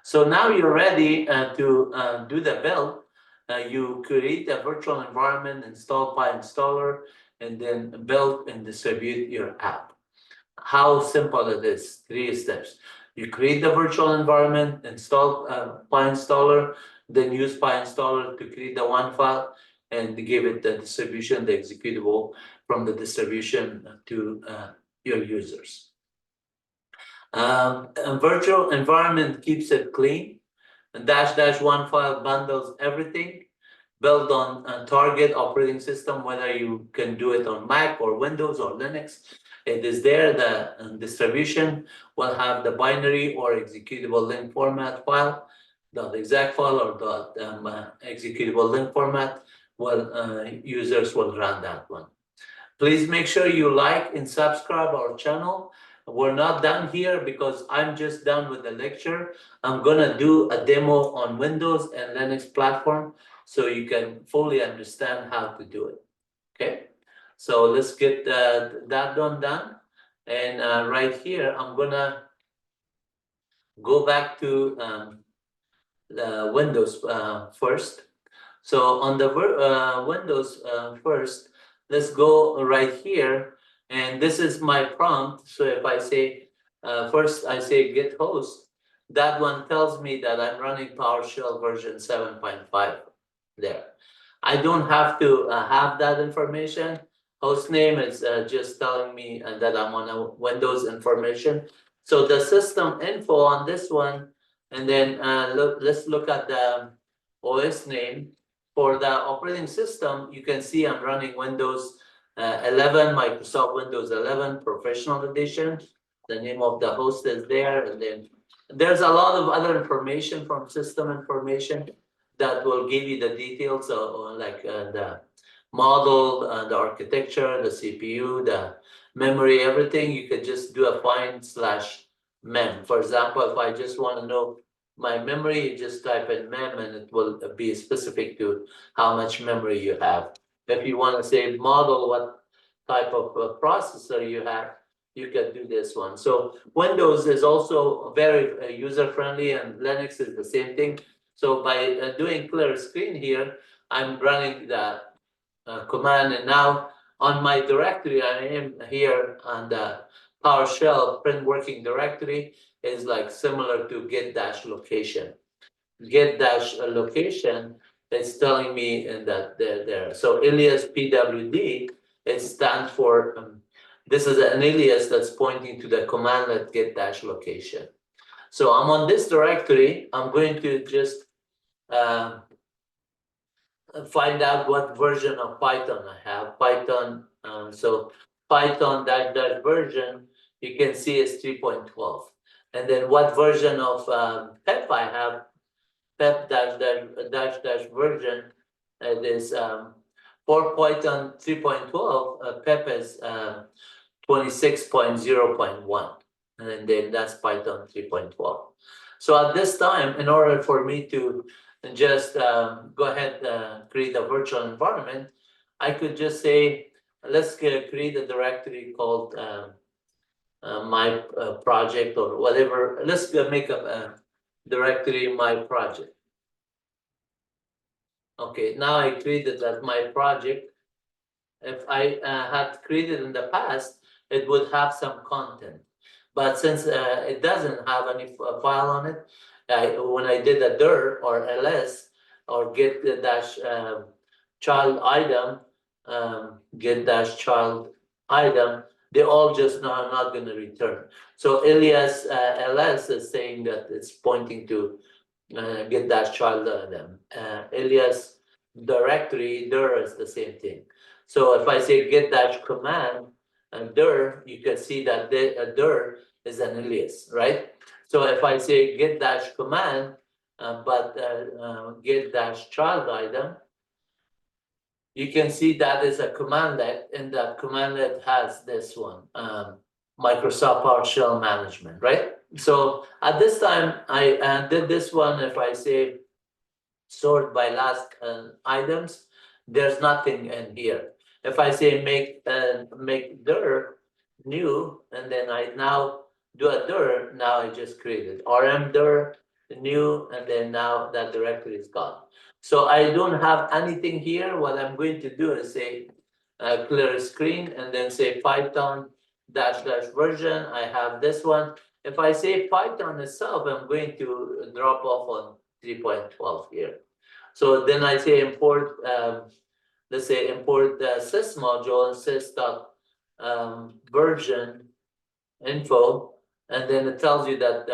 So now you're ready to do the build. You create a virtual environment, install PyInstaller, and then build and distribute your app. How simple it is, 3 steps. You create the virtual environment, install PyInstaller, then use PyInstaller to create the one file and give it the distribution, the executable from the distribution to your users. A virtual environment keeps it clean. One file bundles everything. Built on a target operating system, whether you can do it on Mac or Windows or Linux. It is there. The distribution will have the binary or executable link format file, .exec file or executable link format. Well, users will run that one. Please make sure you like and subscribe our channel. We're not done here because I'm just done with the lecture. I'm gonna do a demo on Windows and Linux platform so you can fully understand how to do it. Okay, so let's get that done. And right here, I'm gonna go back to the Windows first. So on the Windows first, let's go right here. And this is my prompt. So if I say, first I say git host, that one tells me that I'm running PowerShell version 7.5 there. I don't have to have that information. Host name is just telling me that I'm on a Windows information. So the system info on this one, and then let's look at the OS name. For the operating system, you can see I'm running Windows 11, Microsoft Windows 11 Professional Edition. The name of the host is there, and then there's a lot of other information from system information that will give you the details of like the model, the architecture, the CPU, the memory, everything. You could just do a find/mem. For example, if I just want to know my memory, you just type in mem and it will be specific to how much memory you have. If you want to say model, what type of processor you have, you can do this one. So Windows is also very user-friendly, and Linux is the same thing. So by doing clear screen here, I'm running the command, and now on my directory, I am here on the PowerShell print working directory is like similar to get-location. Get-location is telling me that they're there. So alias pwd, it stands for, this is an alias that's pointing to the commandlet get-location. So I'm on this directory. I'm going to just find out what version of Python I have. Python, so Python dash version, you can see is 3.12. And then what version of PEP I have, PEP dash version, it is for Python 3.12, PEP is 26.0.1. And then that's Python 3.12. So at this time, in order for me to just go ahead and create a virtual environment, I could just say, let's create a directory called my project or whatever. Let's make a directory my project. Okay, now I created that my project. If I had created in the past, it would have some content. But since it doesn't have any file on it, when I did a dir or ls or get the dash child item, get dash child item, they all just not going to return. So alias ls is saying that it's pointing to get dash child item. Alias directory dir is the same thing. So if I say get dash command and dir, you can see that the dir is an alias, right? So if I say get dash command, get dash child item, you can see that is a commandlet, and that commandlet has this one, Microsoft PowerShell management, right? So at this time, I did this one. If I say sort by last items, there's nothing in here. If I say make dir new, and then I now do a dir, now I just created rm dir new, and then now that directory is gone. So I don't have anything here. What I'm going to do is say clear screen and then say Python dash dash version. I have this one. If I say Python itself, I'm going to drop off on 3.12 here. So then I say import, let's say import the sys module and sys dot version info, and then it tells you that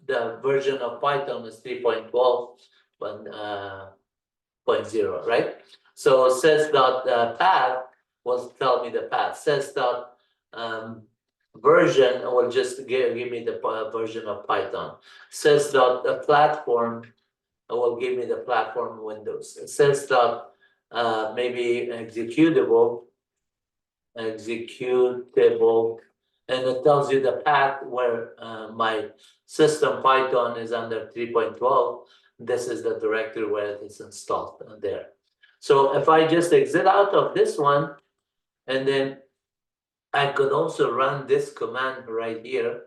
the version of Python is 3.12.0, right? So sys dot path will tell me the path. Sys dot version will just give me the version of Python. Sys dot platform will give me the platform windows. It says that maybe executable, and it tells you the path where my system Python is under 3.12. This is the directory where it is installed there. So if I just exit out of this one, and then I could also run this command right here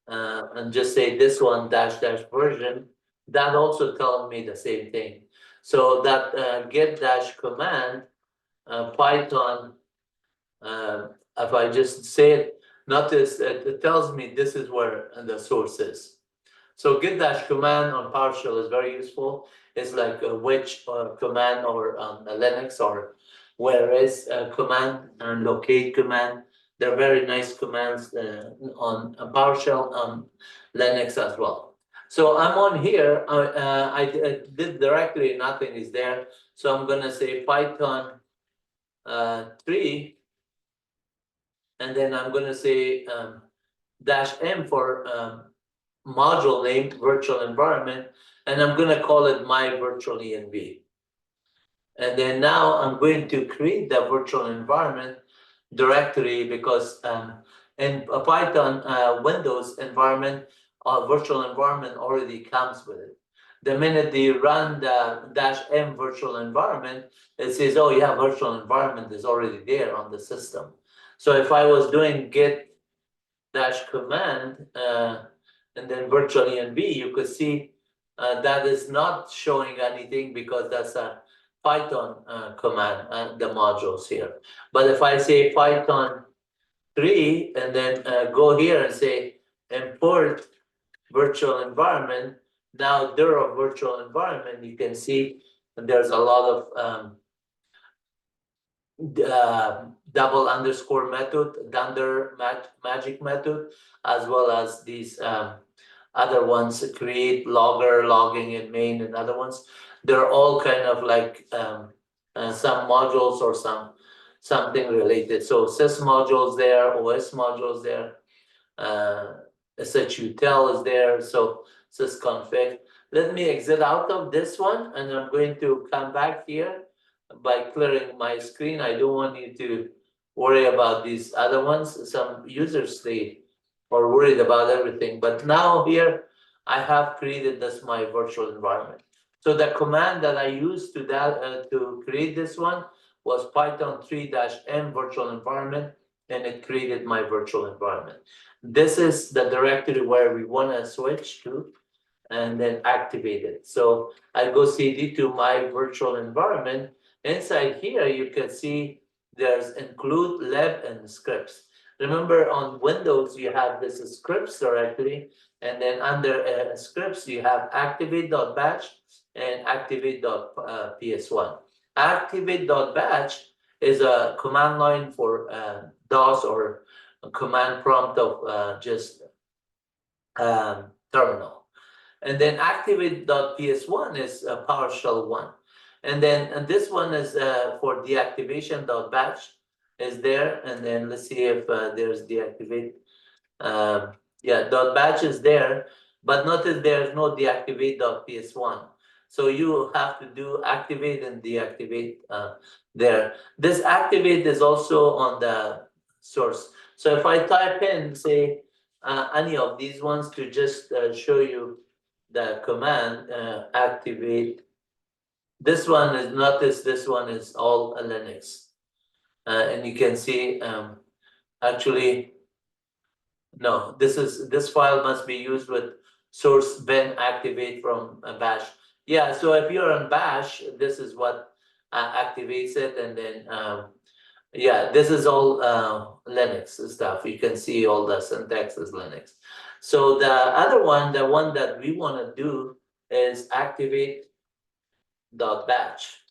and just say this one dash dash version, that also tells me the same thing. So that get dash command, Python, if I just say it, notice it tells me this is where the source is. So get dash command on PowerShell is very useful. It's like a which command or on Linux, or where is command and locate command. They're very nice commands on PowerShell on Linux as well. So I'm on here. I did directly, nothing is there. So I'm gonna say Python 3, and then I'm gonna say dash M for module name, virtual environment, and I'm gonna call it my virtual env. And then now I'm going to create the virtual environment directory, because in a Python Windows environment, virtual environment already comes with it. The minute they run the dash M virtual environment, it says, oh yeah, virtual environment is already there on the system. So if I was doing git dash command and then virtual env, you could see that is not showing anything, because that's a Python command and the modules here. But if I say Python 3 and then go here and say import virtual environment, now there are virtual environment, you can see there's a lot of double underscore method, dunder magic method, as well as these other ones, create, logger, logging in main, and other ones. They're all kind of like some modules or something related. So sys modules there, OS modules there, SHUTEL is there, so sysconfig. Let me exit out of this one, and I'm going to come back here by clearing my screen. I don't want you to worry about these other ones. Some users, they are worried about everything. But now here, I have created this my virtual environment. So the command that I used to create this one was Python 3-m virtual environment, and it created my virtual environment. This is the directory where we want to switch to and then activate it. So I go cd to my virtual environment. Inside here, you can see there's include lib and scripts. Remember, on Windows, you have this scripts directory, and then under scripts, you have activate.batch and activate.ps1. Activate.batch is a command line for DOS, or a command prompt of just terminal. And then activate.ps1 is PowerShell 1. And then this one is for deactivation.batch is there. And then let's see if there's deactivate. Yeah, .batch is there, but notice there's no deactivate.ps1. So you have to do activate and deactivate there. This activate is also on the source. So if I type in, say, any of these ones to just show you the command activate. This one is, notice this one is all a Linux. And you can see actually, no, this file must be used with source bin activate from a bash. Yeah, so if you're on bash, this is what activates it, and then yeah, this is all Linux stuff. You can see all the syntax is Linux. So the other one, the one that we want to do is activate .batch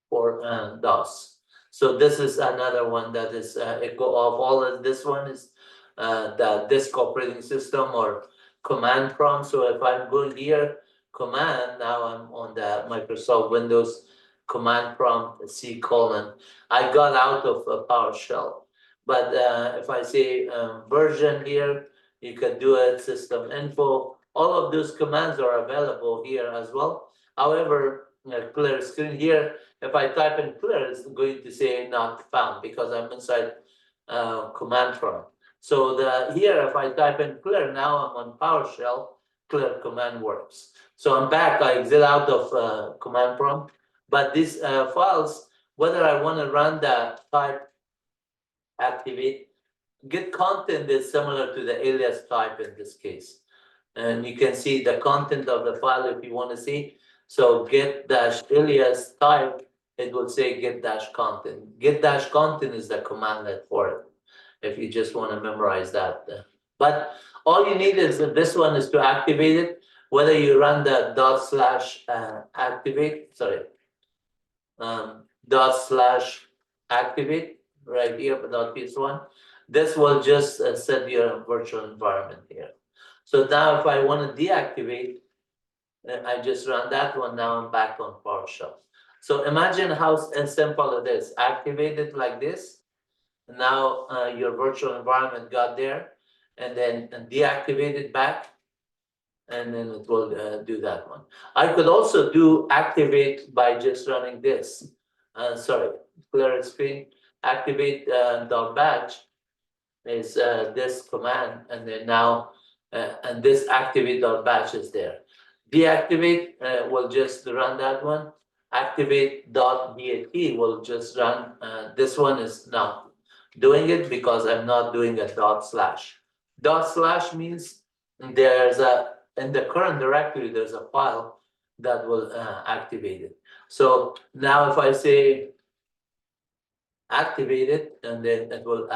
for DOS. So this is another one that is echo of all of this one is the disk operating system or command prompt. So if I'm going here, command, now I'm on the Microsoft Windows command prompt C colon. I got out of PowerShell. But if I say version here, you can do it, system info. All of those commands are available here as well. However, clear screen here, if I type in clear, it's going to say not found because I'm inside command prompt. So here, if I type in clear, now I'm on PowerShell, clear command works. So I'm back, I exit out of command prompt, but these files, whether I want to run the type activate, get content is similar to the alias type in this case. And you can see the content of the file if you want to see. So get dash alias type, it will say get dash content. Get dash content is the commandlet for it, if you just want to memorize that. But all you need is this one is to activate it, whether you run the activate, activate right here, but not this one. This will just set your virtual environment here. So now if I want to deactivate, I just run that one, now I'm back on PowerShell. So imagine how simple it is. Activate it like this. Now your virtual environment got there, and then deactivate it back, and then it will do that one. I could also do activate by just running this. Clear screen, activate .batch is this command, and then now, and this activate.batch is there. Deactivate will just run that one. Activate.bat will just run, this one is not doing it because I'm not doing a /. / means there's in the current directory, there's a file that will activate it. So now if I say activate it, and then it will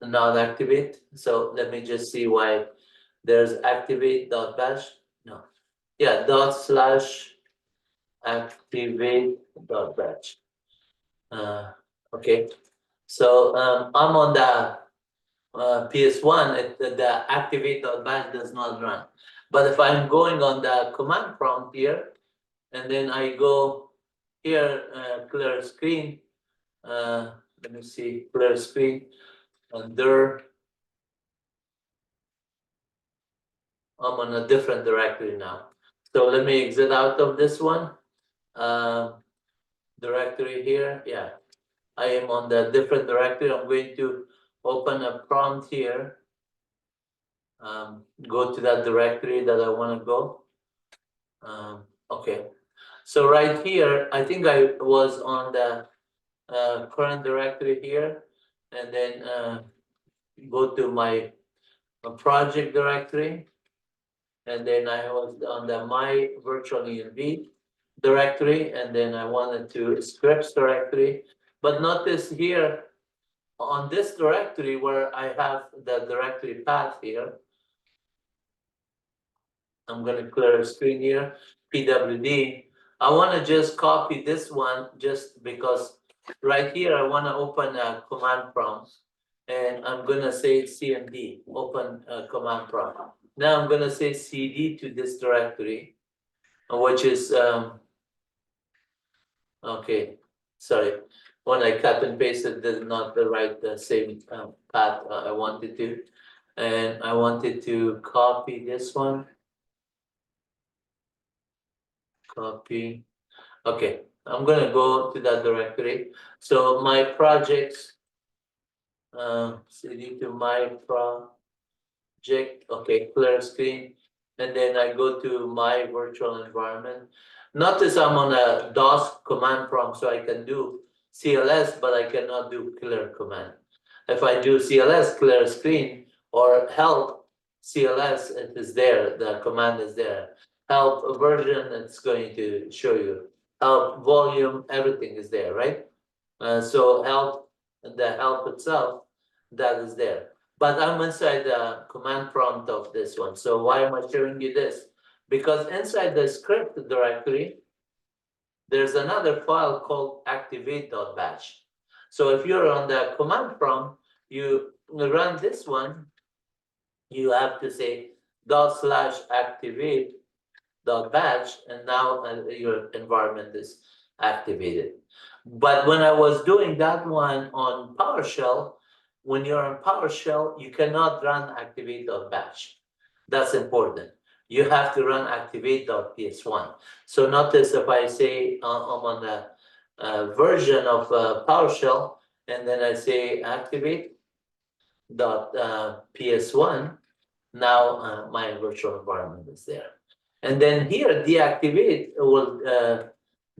not activate. So let me just see why there's activate.bash. No. Yeah, /activate.batch. Okay. So I'm on the PS1, the activate.batch does not run. But if I'm going on the command prompt here, and then I go here, clear screen, let me see, clear screen, under, I'm on a different directory now. So let me exit out of this one. Directory here, yeah. I am on the different directory. I'm going to open a prompt here. Go to that directory that I want to go. Okay. So right here, I think I was on the current directory here, and then go to my project directory, and then I was on the MyWebUniversity-Dari directory, and then I wanted to scripts directory. But notice here on this directory where I have the directory path here, I'm going to clear a screen here, PWD. I want to just copy this one just because right here I want to open a command prompt, and I'm going to say CMD, open a command prompt. Now I'm going to say CD to this directory, which is, okay, sorry. When I cut and pasted, did not the right same path I wanted to. And I wanted to copy this one. Copy. Okay, I'm gonna go to that directory. So my projects, CD to my project. Okay, clear screen. And then I go to my virtual environment. Notice I'm on a DOS command prompt, so I can do CLS, but I cannot do clear command. If I do CLS, clear screen, or help, CLS, it is there, the command is there. Help version, it's going to show you. Help volume, everything is there, right? So help, the help itself, that is there. But I'm inside the command prompt of this one. So why am I showing you this? Because inside the script directory, there's another file called activate.batch. So if you're on the command prompt, you run this one, you have to say /activate.batch, and now your environment is activated. But when I was doing that one on PowerShell, when you're on PowerShell, you cannot run activate.batch. That's important. You have to run activate.ps1. So notice if I say I'm on a version of PowerShell, and then I say activate.ps1, now my virtual environment is there. And then here, deactivate will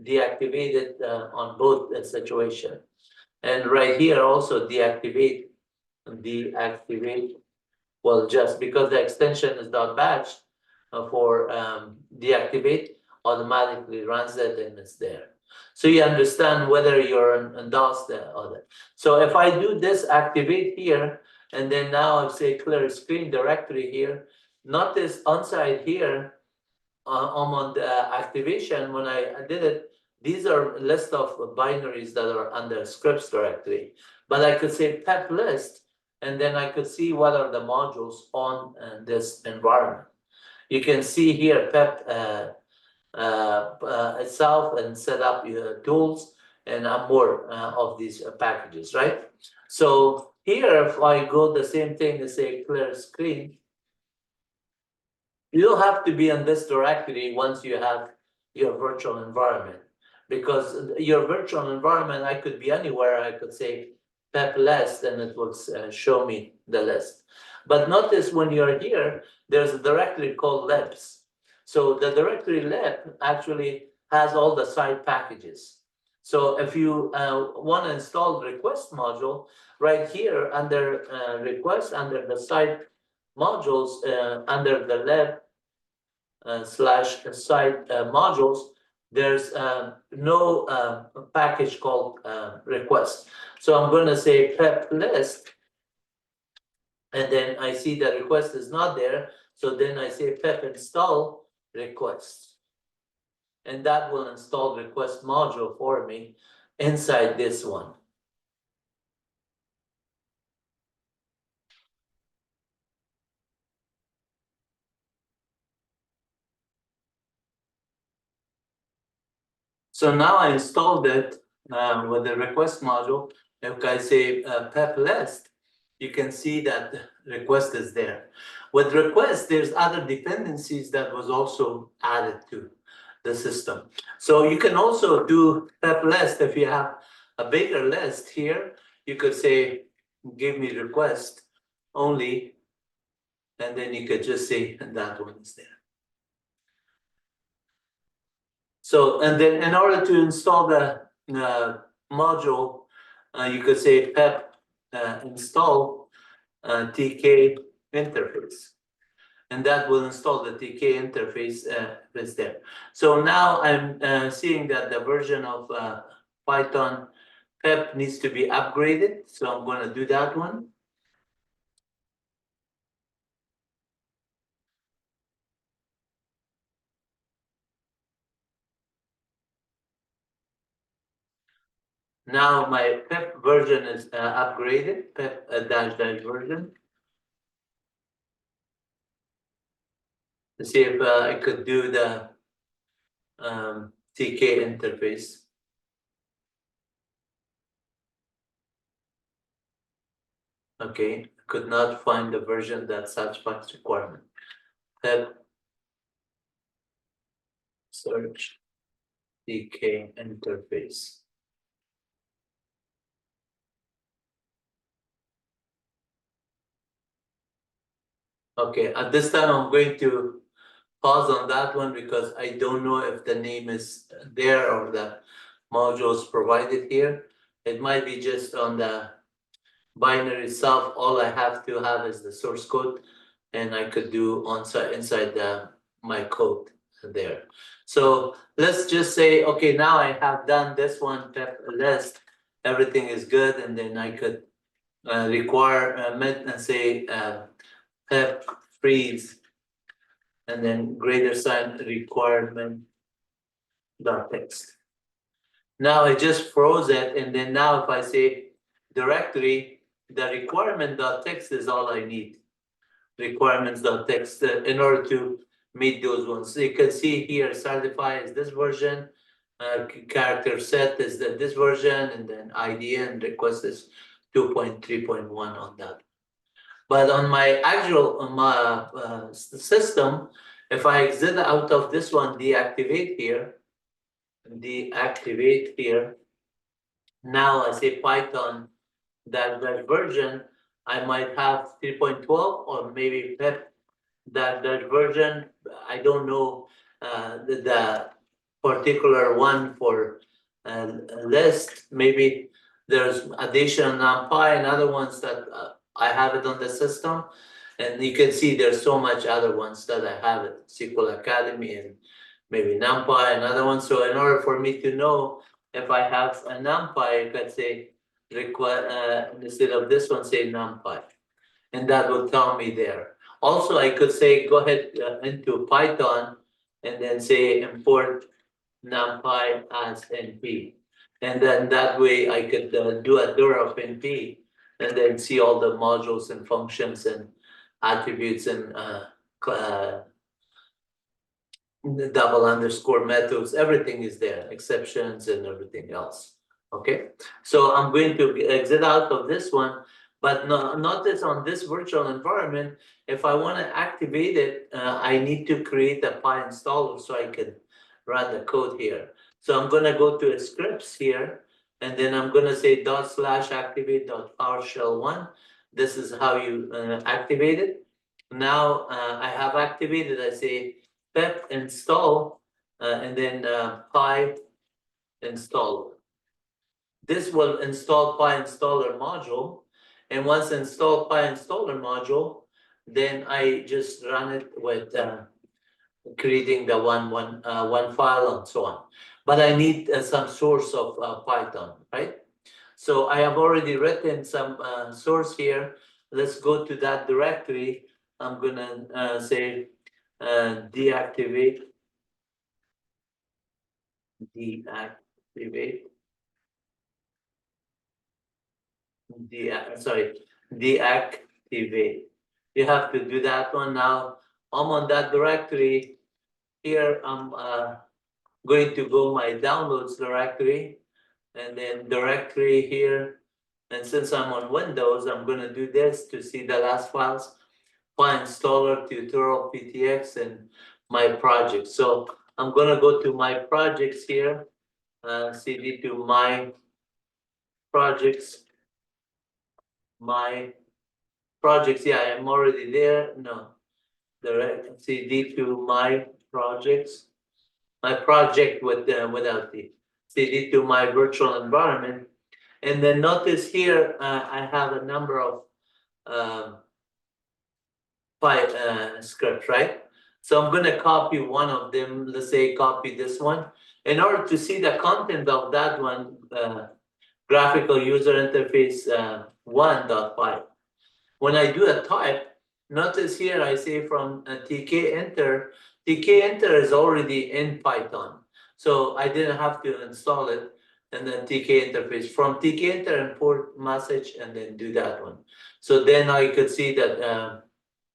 deactivate it on both situation. And right here also deactivate, well, just because the extension is .batch for deactivate, automatically runs it and it's there. So you understand whether you're on DOS or that. So if I do this activate here, and then now I say clear screen directory here, notice onside here, I'm on the activation. When I did it, these are a list of binaries that are under scripts directory. But I could say pep list, and then I could see what are the modules on this environment. You can see here pep itself and set up your tools and more of these packages, right? So here, if I go the same thing and say clear screen, you don't have to be on this directory once you have your virtual environment, because your virtual environment, I could be anywhere. I could say pep list and it will show me the list. But notice when you're here, there's a directory called libs. So the directory lib actually has all the side packages. So if you want to install request module, right here under request, under the side modules, under the lib slash site modules, there's no package called request. So I'm going to say pep list, and then I see that request is not there. So then I say pep install request, and that will install request module for me inside this one. So now I installed it with the request module. If I say pep list, you can see that request is there. With request, there's other dependencies that was also added to the system. So you can also do pep list if you have a bigger list here. You could say, give me request only, and then you could just say that one is there. So, and then in order to install the module, you could say pep install TK interface, and that will install the TK interface is there. So now I'm seeing that the version of Python pep needs to be upgraded. So I'm going to do that one. Now my pep version is upgraded, pep dash version. To see if I could do the TK interface. Okay, could not find the version that satisfies requirement. Pep search TK interface. Okay, at this time I'm going to pause on that one because I don't know if the name is there or the modules provided here. It might be just on the binary itself. All I have to have is the source code and I could do inside my code there. So let's just say, okay, now I have done this one pep list, everything is good, and then I could require and say pep freeze, and then greater sign requirement dot text. Now I just froze it, and then now if I say directory, the requirement dot text is all I need. Requirements dot text in order to meet those ones. So you can see here, certify is this version, character set is this version, and then ID and request is 2.3.1 on that. But on my actual system, if I exit out of this one, deactivate here, now I say Python that version, I might have 3.12 or maybe pep that version. I don't know the particular one for list. Maybe there's additional NumPy and other ones that I have it on the system. And you can see there's so much other ones that I have it, SQL Academy and maybe NumPy and other ones. So in order for me to know if I have a NumPy, I could say instead of this one, say NumPy, and that will tell me there. Also, I could say go ahead into Python and then say import NumPy as NP, and then that way I could do a dir of NP and then see all the modules and functions and attributes and the double underscore methods, everything is there, exceptions and everything else. Okay, so I'm going to exit out of this one, but notice on this virtual environment, if I want to activate it, I need to create a PyInstaller so I can run the code here. So I'm going to go to scripts here, and then I'm going to say /activate.powershell1. This is how you activate it. Now I have activated, I say pep install and then PyInstaller. This will install PyInstaller module, and once install PyInstaller module, then I just run it with creating the one file and so on. But I need some source of Python, right? So I have already written some source here. Let's go to that directory. I'm gonna say deactivate deactivate deactivate. You have to do that one now. I'm on that directory. Here I'm going to go my downloads directory, and then directory here. And since I'm on Windows, I'm going to do this to see the last files, PyInstaller, tutorial, PTX, and my project. So I'm going to go to my projects here, CD to my projects, yeah, I'm already there. No, direct CD to my projects, my project with without the CD to my virtual environment. And then notice here, I have a number of scripts, right? So I'm going to copy one of them. Let's say copy this one. In order to see the content of that one, graphical user interface 1.5. When I do a type, notice here I say from tk enter. Tk enter is already in Python, so I didn't have to install it. And then tk interface, from tk enter import message, and then do that one. So then I could see that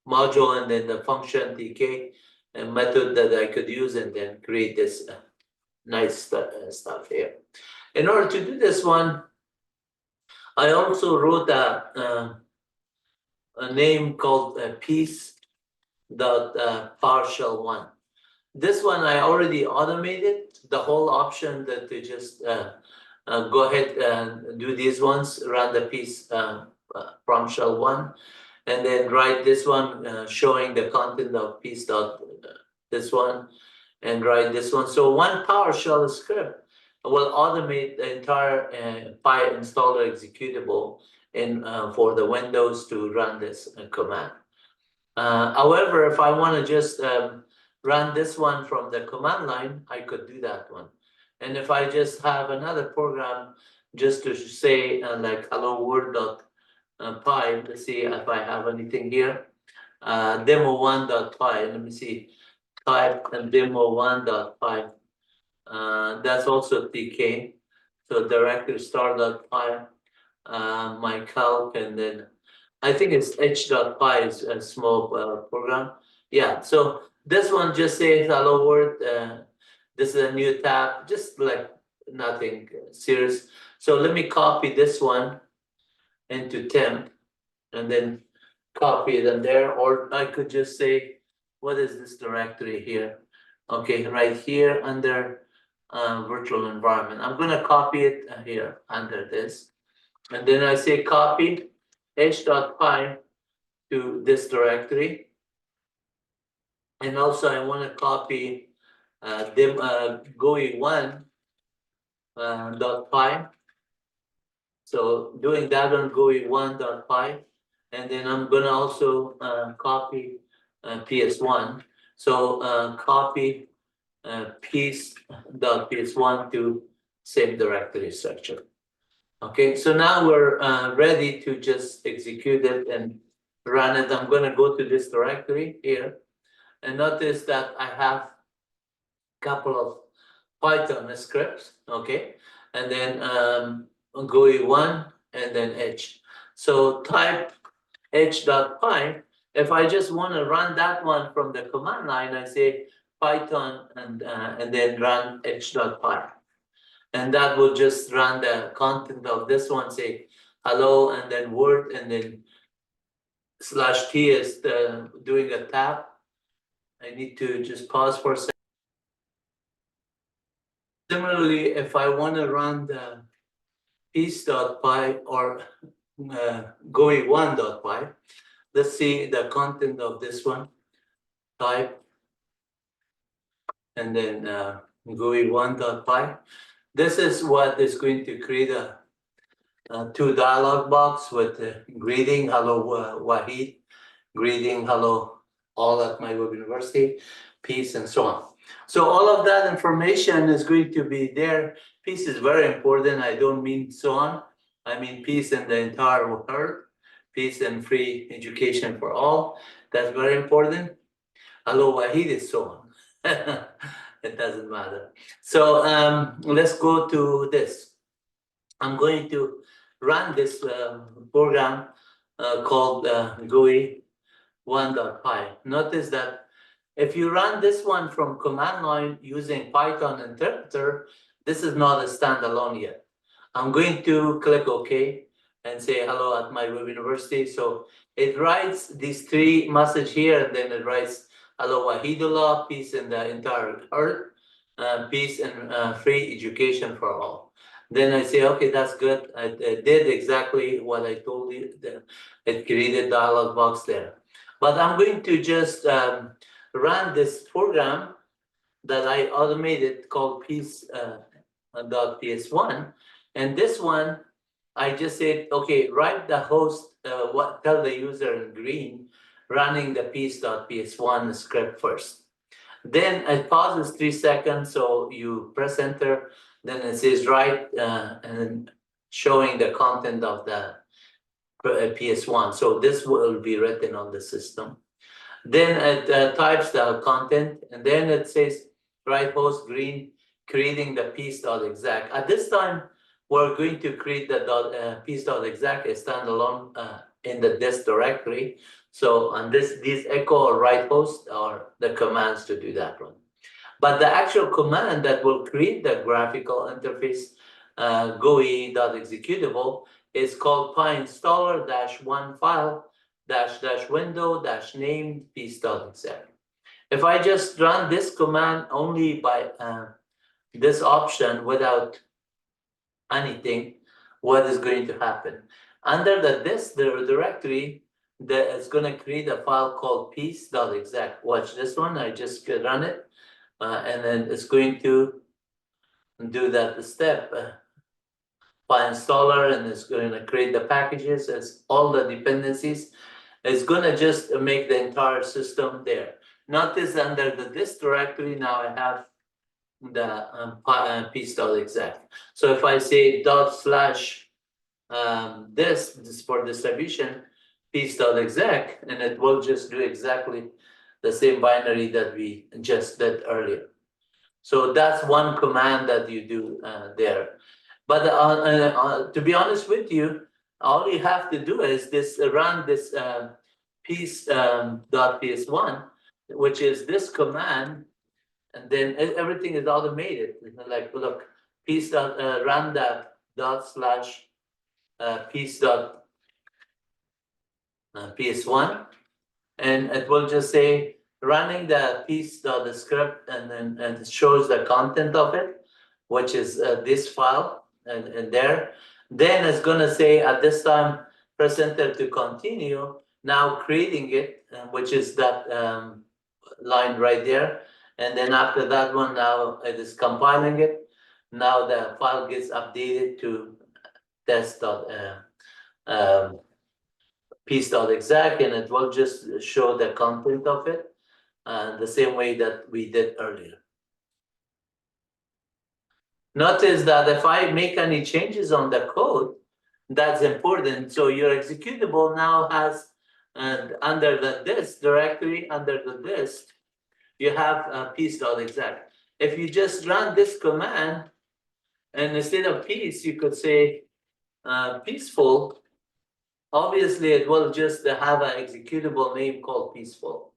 module and then the function tk and method that I could use, and then create this nice stuff here. In order to do this one, I also wrote a name called piece.PowerShell1. This one I already automated the whole option that to just go ahead and do these ones, run the piece from shell1, and then write this one showing the content of piece dot this one, and write this one. So one PowerShell script will automate the entire PyInstaller executable in for the Windows to run this command. However, if I want to just run this one from the command line, I could do that one. And if I just have another program just to say like hello world.py, let's see if I have anything here. Demo1.py, let me see, type and demo1.py. That's also TK. So directory star.py, my calc, and then I think it's h.py is a small program. Yeah, so this one just says hello world. This is a new tab, just like nothing serious. So let me copy this one into temp and then copy it in there, or I could just say, what is this directory here? Okay, right here under virtual environment. I'm gonna copy it here under this. And then I say copy h.py to this directory. And also I want to copy GUI1 .py. So doing that on GUI1.py. And then I'm gonna also copy PS1. So copy piece.ps1 to same directory structure. Okay, so now we're ready to just execute it and run it. I'm gonna go to this directory here and notice that I have a couple of Python scripts, okay? And then GUI1 and then H. So type h.py. If I just want to run that one from the command line, I say Python and then run h.py. And that will just run the content of this one, say hello, and then word, and then /t is doing a tab. I need to just pause for a second. Similarly, if I want to run the piece.py or GUI1.py, let's see the content of this one, type, and then GUI1.py. This is what is going to create a two dialog box with greeting, hello Wahid, greeting, hello all at my web university, peace, and so on. So all of that information is going to be there. Peace is very important. I don't mean so on. I mean peace in the entire world, peace and free education for all. That's very important. Hello Wahid is so on. It doesn't matter. So let's go to this. I'm going to run this program called GUI1.py. Notice that if you run this one from command line using Python interpreter, this is not a standalone yet. I'm going to click OK and say hello at my web university. So it writes these three messages here, and then it writes hello Wahidullah, peace in the entire earth, peace and free education for all. Then I say, okay, that's good. I did exactly what I told you. It created dialog box there. But I'm going to just run this program that I automated called piece.ps1. And this one, I just said, okay, write the host, tell the user in green, running the piece.ps1 script first. Then it pauses 3 seconds, so you press enter. Then it says write and showing the content of the PS1. So this will be written on the system. Then it types the content, and then it says write host green, creating the piece.exec. At this time, we're going to create the piece.exec, a standalone in this directory. So on these echo or write host are the commands to do that one. But the actual command that will create the graphical interface GUI.executable is called PyInstaller -onefile --window -named piece.exec. If I just run this command only by this option without anything, what is going to happen? Under the directory, it's going to create a file called piece.exec. Watch this one. I just run it. And then it's going to do that step PyInstaller, and it's going to create the packages as all the dependencies. It's gonna just make the entire system there. Notice under the this directory now I have the piece.exec. So if I say dot slash this is for distribution piece.exec, and it will just do exactly the same binary that we just did earlier. So that's one command that you do there. But to be honest with you, all you have to do is this run this piece dot ps1, which is this command, and then everything is automated. Like look, piece dot run that dot slash piece dot ps1, and it will just say running the piece dot the script, and then it shows the content of it, which is this file and there. Then it's gonna say at this time press enter to continue. Now creating it, which is that line right there. And then after that one, now it is compiling it. Now the file gets updated to piece.exec, and it will just show the content of it the same way that we did earlier. Notice that if I make any changes on the code, that's important. So your executable now has under the this directory, under the this, you have piece.exec. If you just run this command, and instead of piece, you could say peaceful, obviously it will just have an executable name called peaceful.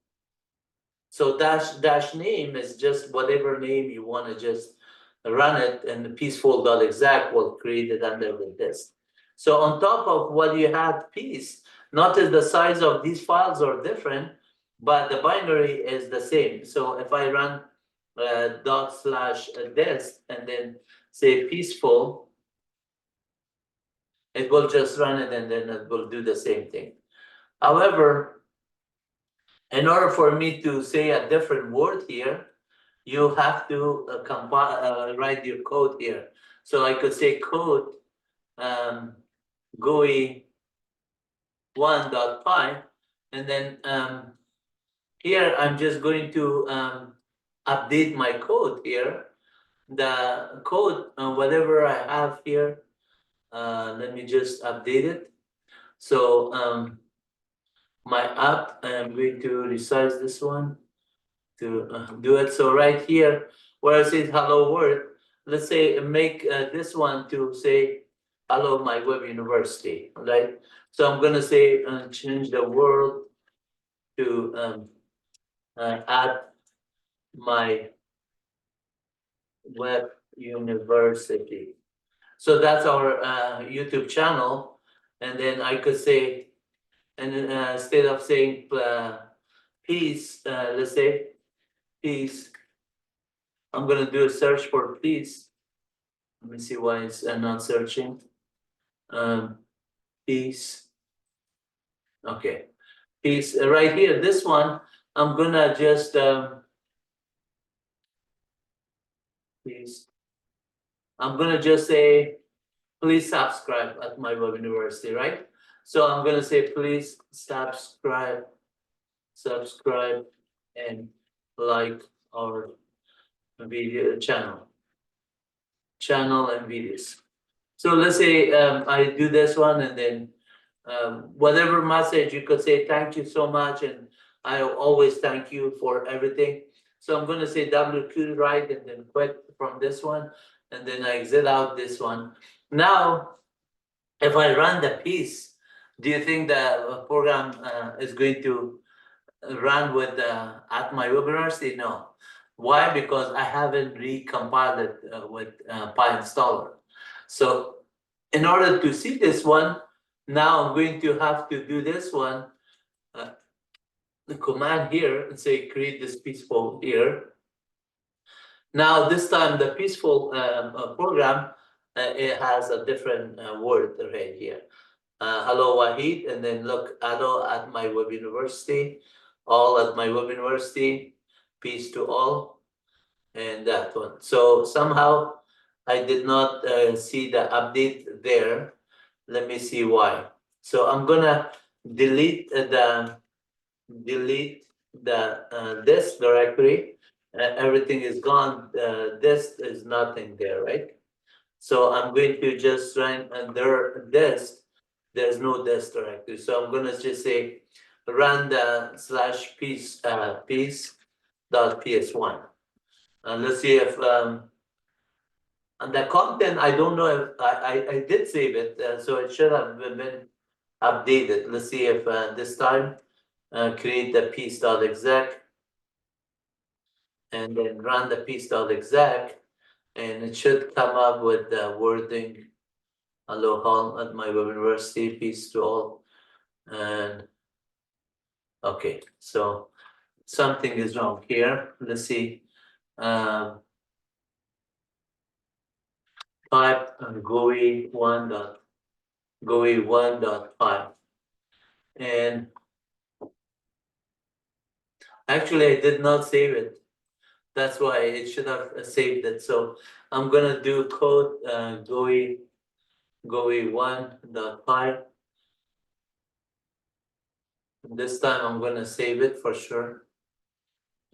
So dash name is just whatever name you want to just run it, and the peaceful.exec will create it under the disk. So on top of what you have piece, notice the size of these files are different, but the binary is the same. So if I run dot slash disk and then say peaceful, it will just run it, and then it will do the same thing. However, in order for me to say a different word here, you have to write your code here. So I could say code GUI 1.py, and then here I'm just going to update my code here. The code, whatever I have here, let me just update it. So my app, I'm going to resize this one to do it. So right here, where it says hello world, let's say make this one to say hello my web university, right? So I'm gonna say change the world to add my web university. So that's our YouTube channel, and then I could say, and then instead of saying peace, let's say peace. I'm gonna do a search for peace. Let me see why it's not searching. Peace. Okay, peace right here. This one, I'm gonna just peace. I'm gonna just say, please subscribe at my web university, right? So I'm gonna say, please subscribe, and like our video channel and videos. So let's say I do this one, and then whatever message you could say, thank you so much, and I always thank you for everything. So I'm going to say WQ right, and then quit from this one, and then I exit out this one. Now, if I run the piece, do you think the program is going to run with at my WebUniversity? No. Why? Because I haven't recompiled it with PyInstaller. So in order to see this one, now I'm going to have to do this one, the command here, and say create this peaceful here. Now this time the peaceful program, it has a different word right here. Hello Wahid, and then look, hello at my web university, all at my web university, peace to all, and that one. So somehow I did not see the update there. Let me see why. So I'm gonna delete this directory, everything is gone, this is nothing there, right? So I'm going to just run under this, there's no this directory, so I'm gonna just say run the slash piece dot ps1. And let's see if and the content, I don't know if I did save it, so it should have been updated. Let's see if this time create the piece.exec and then run the piece.exec, and it should come up with the wording, hello all at my web university, peace to all. And okay, so something is wrong here. Let's see. Type GUI1.5, and actually I did not save it. That's why it should have saved it. So I'm gonna do code GUI1.5. This time I'm gonna save it for sure.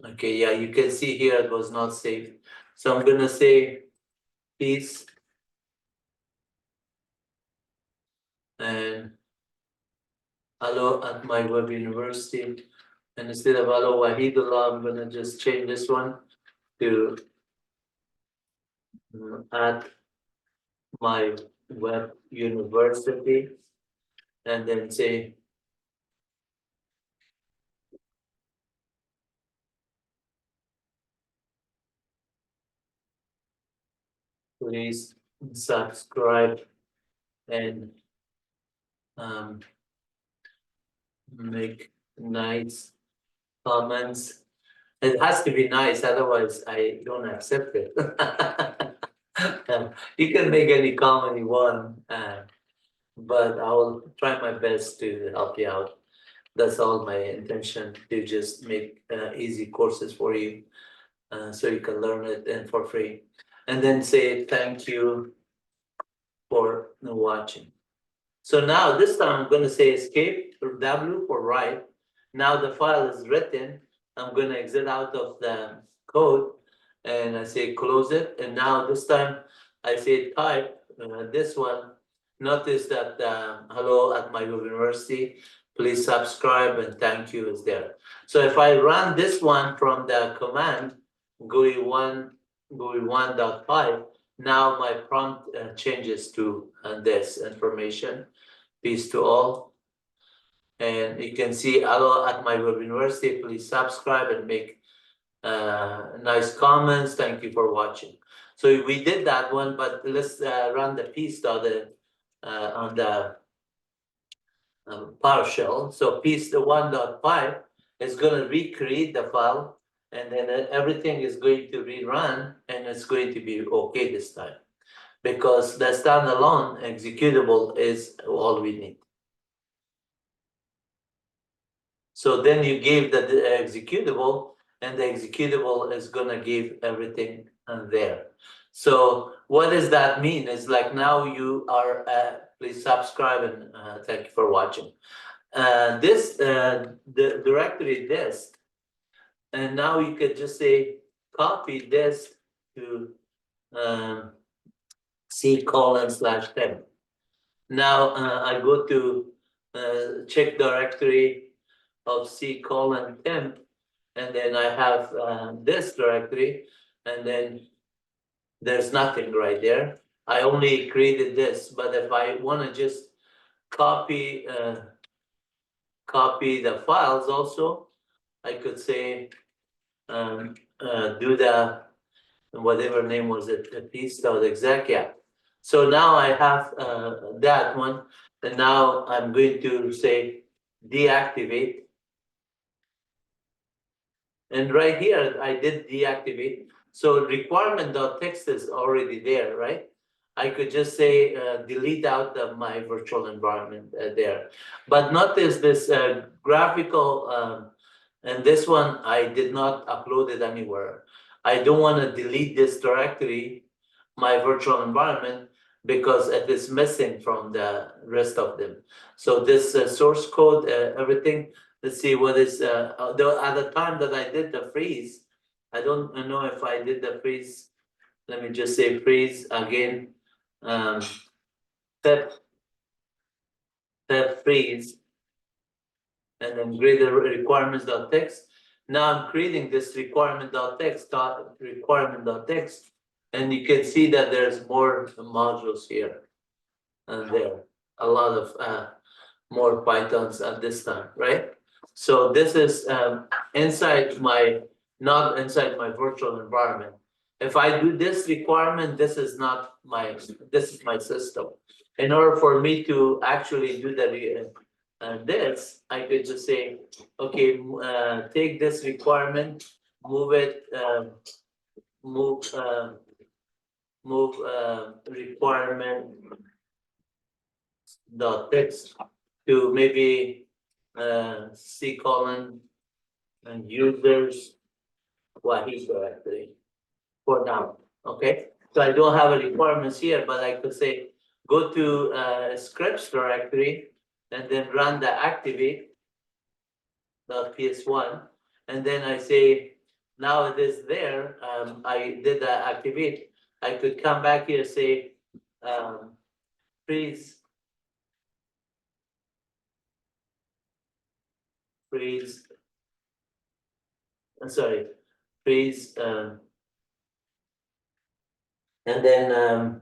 Okay, yeah, you can see here it was not saved. So I'm gonna say peace and hello at my web university. And instead of hello Wahidullah, I'm gonna just change this one to at my web university, and then say please subscribe and make nice comments. It has to be nice, otherwise I don't accept it. You can make any comment you want, but I will try my best to help you out. That's all my intention, to just make easy courses for you, so you can learn it and for free. And then say thank you for watching. So now this time I'm going to say escape or W for write. Now the file is written. I'm going to exit out of the code and I say close it. And now this time I say type this one. Notice that hello at my university, please subscribe and thank you is there. So if I run this one from the command GUI1.5, now my prompt changes to this information. Peace to all. And you can see hello at my web university, please subscribe and make nice comments. Thank you for watching. So we did that one, but let's run the piece on the PowerShell. So piece the 1.5 is going to recreate the file, and then everything is going to rerun, and it's going to be okay this time, because the standalone executable is all we need. So then you gave the executable, and the executable is gonna give everything there. So what does that mean? It's like now you are, please subscribe and thank you for watching. This, the directory this, and now you could just say, copy this to C:/temp. Now I go to check directory of C:/temp, and then I have this directory, and then there's nothing right there. I only created this, but if I want to just copy the files also, I could say do the whatever name was it, the piece.exec, yeah. So now I have that one, and now I'm going to say deactivate. And right here, I did deactivate. So requirement.txt is already there, right? I could just say delete out of my virtual environment there. But notice this graphical, and this one, I did not upload it anywhere. I don't want to delete this directory, my virtual environment, because it is missing from the rest of them. So this source code, everything, let's see what is, at the time that I did the freeze, I don't know if I did the freeze. Let me just say freeze again, pep freeze, and then create the requirements.txt. Now I'm creating this requirement.txt, and you can see that there's more modules here and there, a lot of more Pythons at this time, right? So this is inside my, not inside my virtual environment. If I do this requirement, this is not my, this is my system. In order for me to actually do the this, I could just say, okay, take this requirement, move it, move requirement dot text to maybe C colon and users Wahid directory for now. Okay, so I don't have a requirements here, but I could say go to scripts directory and then run the activate.ps1, and then I say now it is there. I did the activate. I could come back here, say freeze sorry, freeze, and then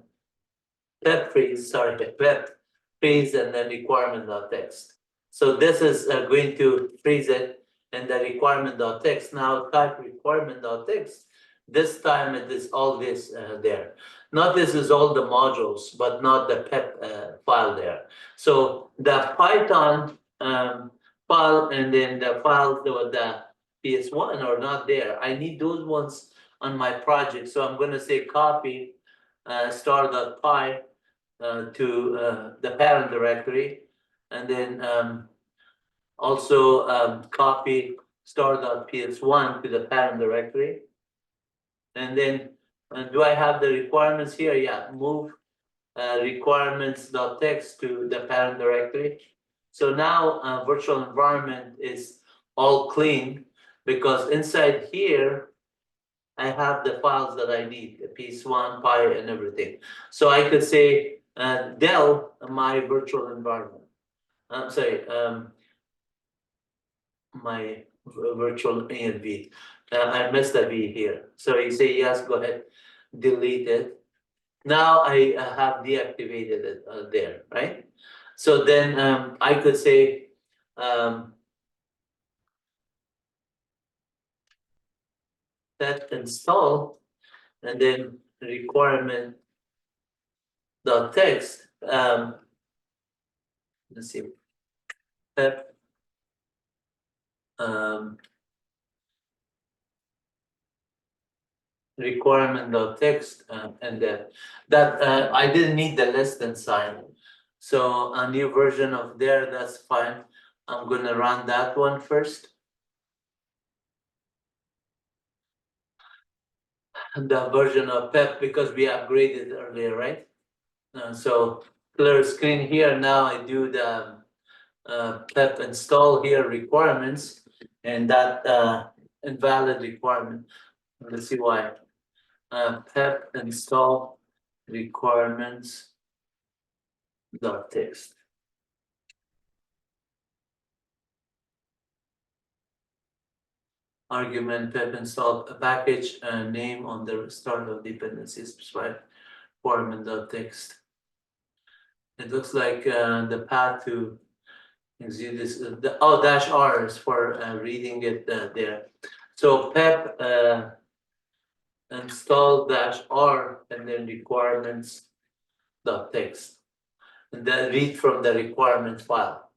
pep freeze, sorry, pep freeze, and then requirement.txt. So this is going to freeze it and the requirement.txt. Now type requirement.txt. This time it is all this there. Not this is all the modules, but not the pep file there. So the Python file and then the files with the PS1 are not there. I need those ones on my project. So I'm going to say copy star.py to the parent directory, and then also copy star.ps1 to the parent directory. And then do I have the requirements here? Yeah, move requirements.txt to the parent directory. So now virtual environment is all clean, because inside here I have the files that I need, the PS1, Py, and everything. So I could say del my virtual environment. I'm sorry, my virtual env. I missed a V here. So you say yes, go ahead, delete it. Now I have deactivated it there, right? So then I could say set install, and then requirement dot text. Let's see, pep requirement.txt, and that I didn't need the less than sign. So a new version of there, that's fine. I'm gonna run that one first. And the version of pep, because we upgraded earlier, right? So clear screen here. Now I do the pep install here requirements, and that invalid requirement. Let's see why. Pep install requirements dot text. Argument pep install a package name on the start of dependency specified requirement dot text. It looks like the path to execute this. Dash R is for reading it there. So pep install dash R and then requirements dot text, and then read from the requirement file.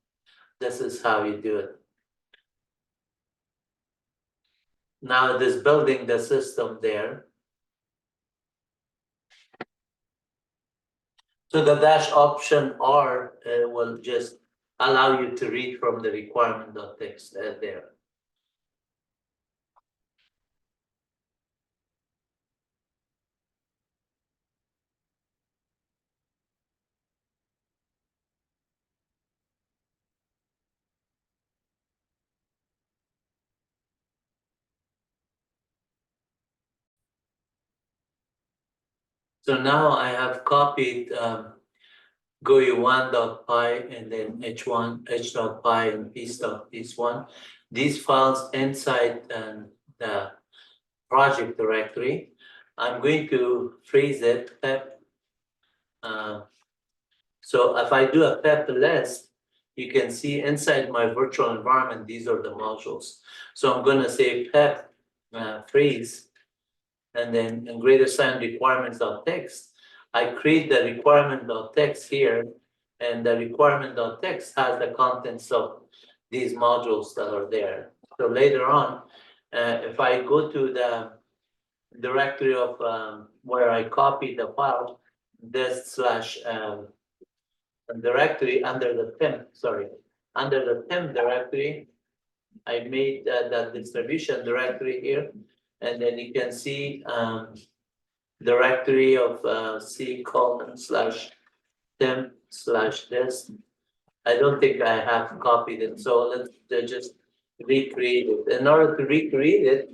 This is how you do it. Now it is building the system there. So the dash option R will just allow you to read from the requirement.txt there. So now I have copied GUI1.py and then h.py and piece.piece1. These files inside the project directory. I'm going to freeze it, pep. So if I do a pep list, you can see inside my virtual environment, these are the modules. So I'm going to say pep freeze, and then in greater sign requirements.txt. I create the requirement.txt here, and the requirement.txt has the contents of these modules that are there. So later on, if I go to the directory of where I copied the file, this slash directory under the under the temp directory, I made that distribution directory here, and then you can see directory of c:/temp/this. I don't think I have copied it, so let's just recreate it. In order to recreate it,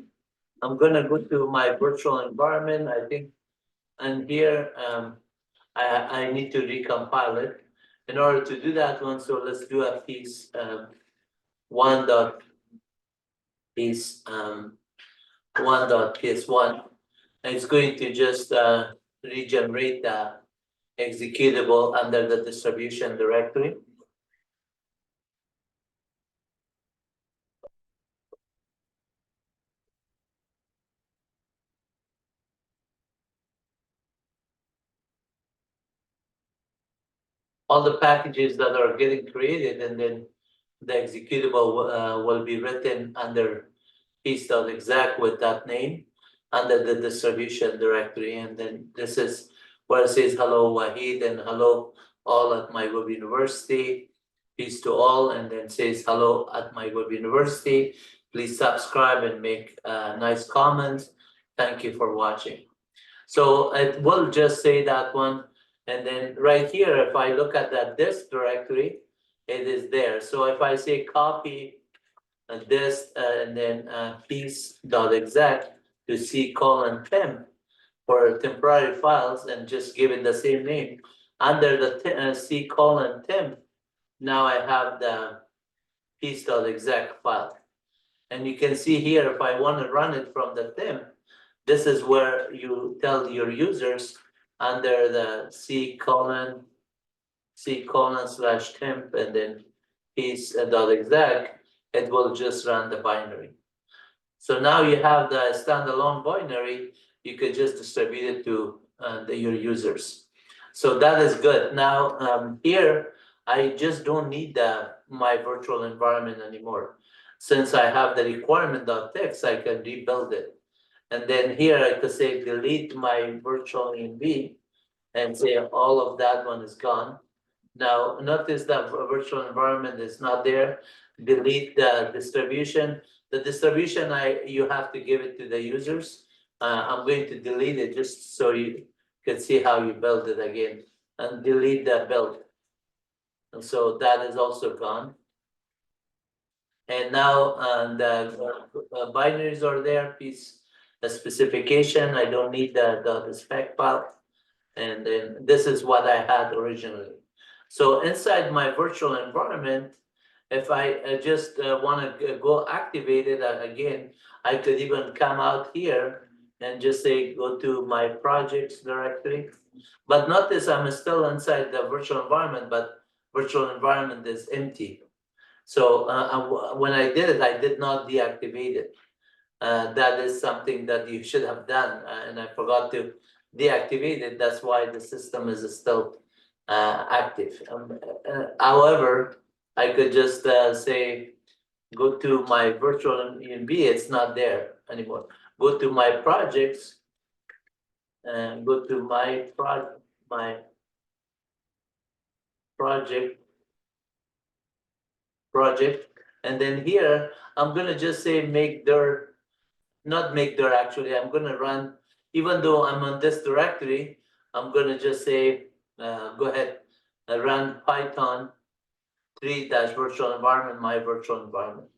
I'm gonna go to my virtual environment, I think, and here I need to recompile it. In order to do that one, so let's do a piece one dot piece one dot ps1. And it's going to just regenerate the executable under the distribution directory. All the packages that are getting created, and then the executable will be written under piece.exec with that name under the distribution directory. And then this is where it says hello Wahid and hello all at my web university. Peace to all, and then says hello at my web university. Please subscribe and make nice comments. Thank you for watching. So it will just say that one. And then right here, if I look at that this directory, it is there. So if I say copy this and then piece.exec to c:/temp for temporary files and just give it the same name under the c:/temp, now I have the piece.exec file. And you can see here, if I want to run it from the temp, this is where you tell your users under the c:/temp and then piece.exec, it will just run the binary. So now you have the standalone binary, you could just distribute it to your users. So that is good. Now here, I just don't need my virtual environment anymore. Since I have the requirement.txt, I can rebuild it. And then here I could say delete my virtual env and say all of that one is gone. Now notice that virtual environment is not there. Delete the distribution. The distribution you have to give it to the users. I'm going to delete it just so you can see how you build it again, and delete that build. And so that is also gone. And now the binaries are there, piece the specification. I don't need the spec file. And then this is what I had originally. So inside my virtual environment, if I just want to go activate it again, I could even come out here and just say, go to my projects directory. But notice I'm still inside the virtual environment, but virtual environment is empty. So when I did it, I did not deactivate it. That is something that you should have done, and I forgot to deactivate it. That's why the system is still active. However, I could just say, go to my virtual env, it's not there anymore. Go to my projects and go to my project, and then here I'm gonna just say not make dir actually. I'm gonna run, even though I'm on this directory, I'm gonna just say go ahead run Python 3-virtual environment, my virtual environment.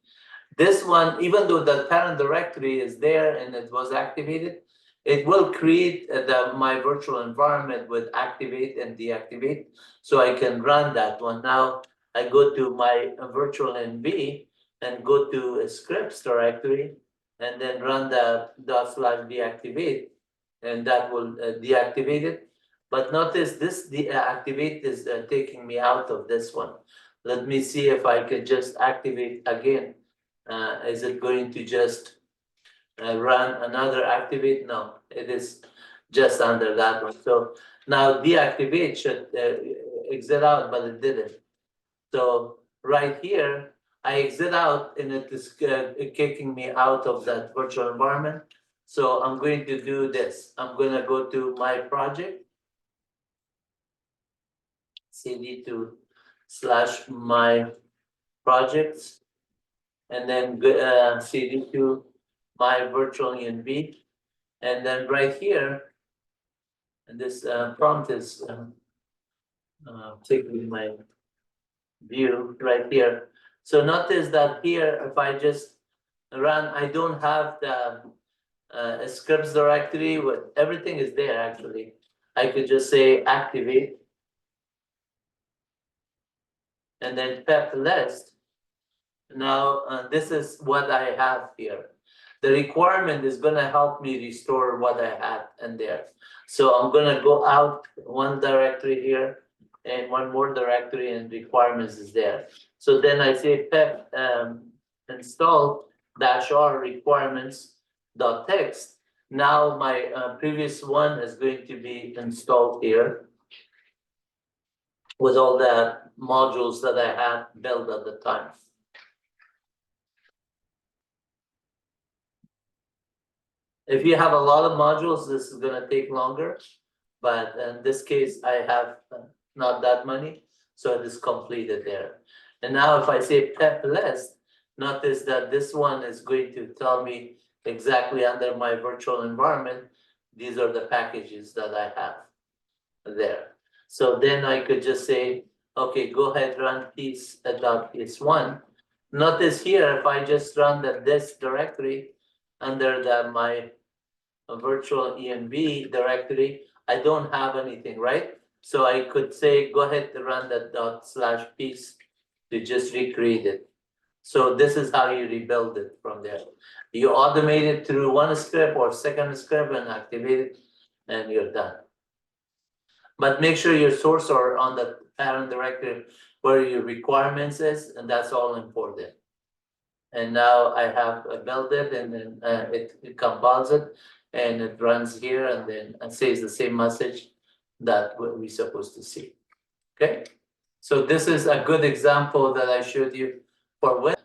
This one, even though the parent directory is there and it was activated, it will create my virtual environment with activate and deactivate, so I can run that one. Now I go to my virtual NV and go to a scripts directory and then run the /deactivate, and that will deactivate it. But notice this deactivate is taking me out of this one. Let me see if I can just activate again. Is it going to just run another activate? No, it is just under that one. So now deactivate should exit out, but it didn't. So right here, I exit out and it is kicking me out of that virtual environment. So I'm going to do this. I'm going to go to my project, cd to /my projects, and then cd to my virtual env, and then right here, and this prompt is taking my view right here. So notice that here, if I just run, I don't have the scripts directory. With everything is there actually. I could just say activate, and then pep list. Now this is what I have here. The requirement is going to help me restore what I had in there. So I'm going to go out one directory here and one more directory, and requirements is there. So then I say pep install -r requirements.txt. Now my previous one is going to be installed here with all the modules that I had built at the time. If you have a lot of modules, this is going to take longer, but in this case, I have not that many, so it is completed there. And now if I say pep list, notice that this one is going to tell me exactly under my virtual environment, these are the packages that I have there. So then I could just say, okay, go ahead, run piece.ps1. Notice here, if I just run this directory under my virtual env directory, I don't have anything, right? So I could say, go ahead to run that /piece to just recreate it. So this is how you rebuild it from there. You automate it through one script or second script and activate it, and you're done. But make sure your source are on the parent directory where your requirements is, and that's all important. And now I have built it, and then it compiles it, and it runs here, and then it says the same message that we're supposed to see. Okay, so this is a good example that I showed you for when